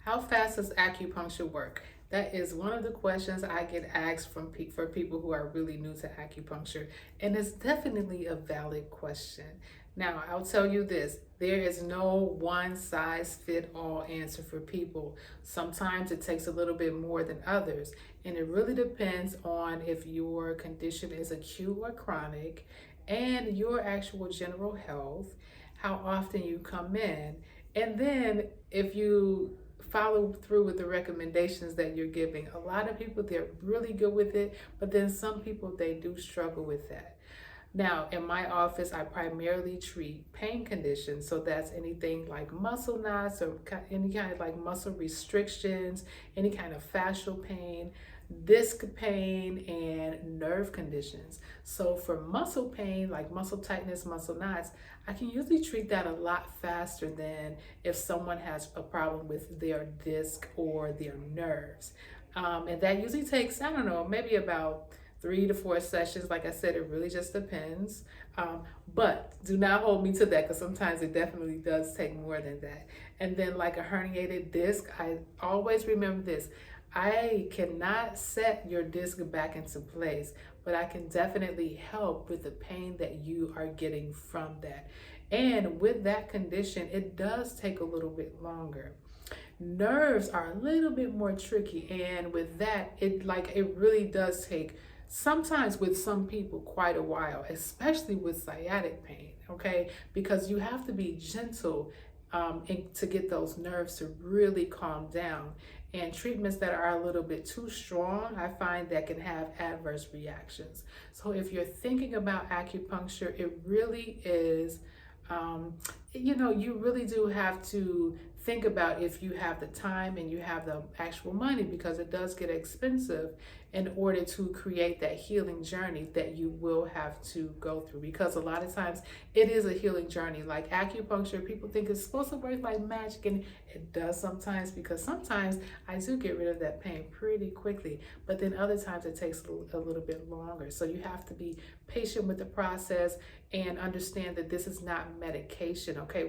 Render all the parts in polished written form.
How fast does acupuncture work? That is one of the questions I get asked for people who are really new to acupuncture, and it's definitely a valid question. Now, I'll tell you this, there is no one size fit all answer for people. Sometimes it takes a little bit more than others, and it really depends on if your condition is acute or chronic and your actual general health, how often you come in, and then if you follow through with the recommendations that you're giving. A lot of people, they're really good with it, but then some people, they do struggle with that. Now, in my office, I primarily treat pain conditions. So that's anything like muscle knots or any kind of like muscle restrictions, any kind of fascial pain, disc pain, and nerve conditions. So for muscle pain, like muscle tightness, muscle knots, I can usually treat that a lot faster than if someone has a problem with their disc or their nerves. And that usually takes, I don't know, maybe about 3 to 4 sessions. Like I said, it really just depends. But do not hold me to that because sometimes it definitely does take more than that. And then, like a herniated disc, I always remember this. I cannot set your disc back into place, but I can definitely help with the pain that you are getting from that. And with that condition, it does take a little bit longer. Nerves are a little bit more tricky, and with that, it really does take, sometimes with some people, quite a while, especially with sciatic pain, okay? Because you have to be gentle to get those nerves to really calm down. And treatments that are a little bit too strong, I find that can have adverse reactions. So if you're thinking about acupuncture, it really is, you really do have to think about if you have the time and you have the actual money, because it does get expensive in order to create that healing journey that you will have to go through. Because a lot of times it is a healing journey. Like acupuncture, people think it's supposed to work like magic, and it does sometimes, because sometimes I do get rid of that pain pretty quickly, but then other times it takes a little bit longer. So you have to be patient with the process and understand that this is not medication, okay?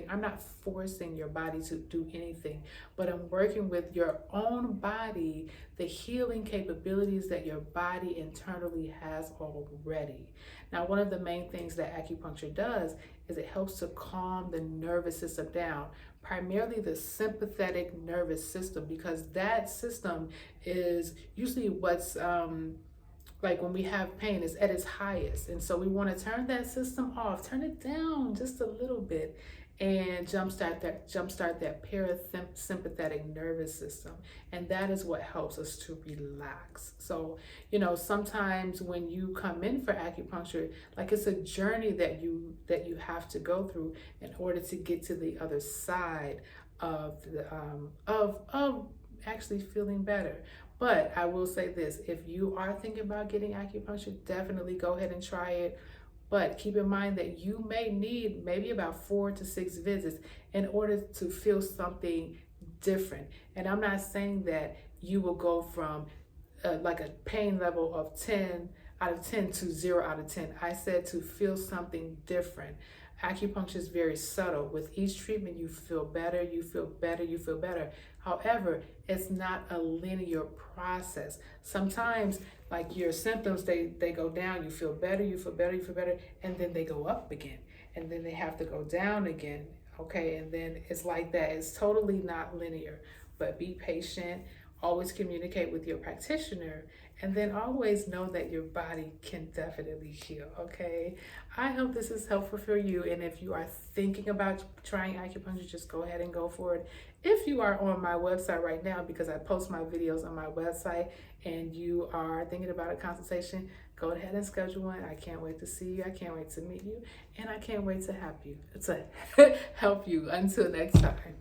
I'm not forcing your body to do anything, but I'm working with your own body, the healing capabilities that your body internally has already. Now, one of the main things that acupuncture does is it helps to calm the nervous system down, primarily the sympathetic nervous system, because that system is usually what's like when we have pain is at its highest. And so we want to turn that system off, turn it down just a little bit, and jumpstart that parasympathetic nervous system. And that is what helps us to relax. So, sometimes when you come in for acupuncture, like it's a journey that you have to go through in order to get to the other side of the of actually feeling better. But I will say this, if you are thinking about getting acupuncture, definitely go ahead and try it. But keep in mind that you may need maybe about 4 to 6 visits in order to feel something different. And I'm not saying that you will go from like a pain level of 10 out of 10 to 0 out of 10. I said to feel something different. Acupuncture is very subtle. With each treatment, you feel better, you feel better, you feel better. However, it's not a linear process. Sometimes, like your symptoms, they go down, you feel better, you feel better, you feel better, and then they go up again, and then they have to go down again, okay? And then it's like that. It's totally not linear, but be patient. Always communicate with your practitioner, and then always know that your body can definitely heal, okay? I hope this is helpful for you, and if you are thinking about trying acupuncture, just go ahead and go for it. If you are on my website right now, because I post my videos on my website, and you are thinking about a consultation, go ahead and schedule one. I can't wait to see you. I can't wait to meet you, and I can't wait to help you. Until next time.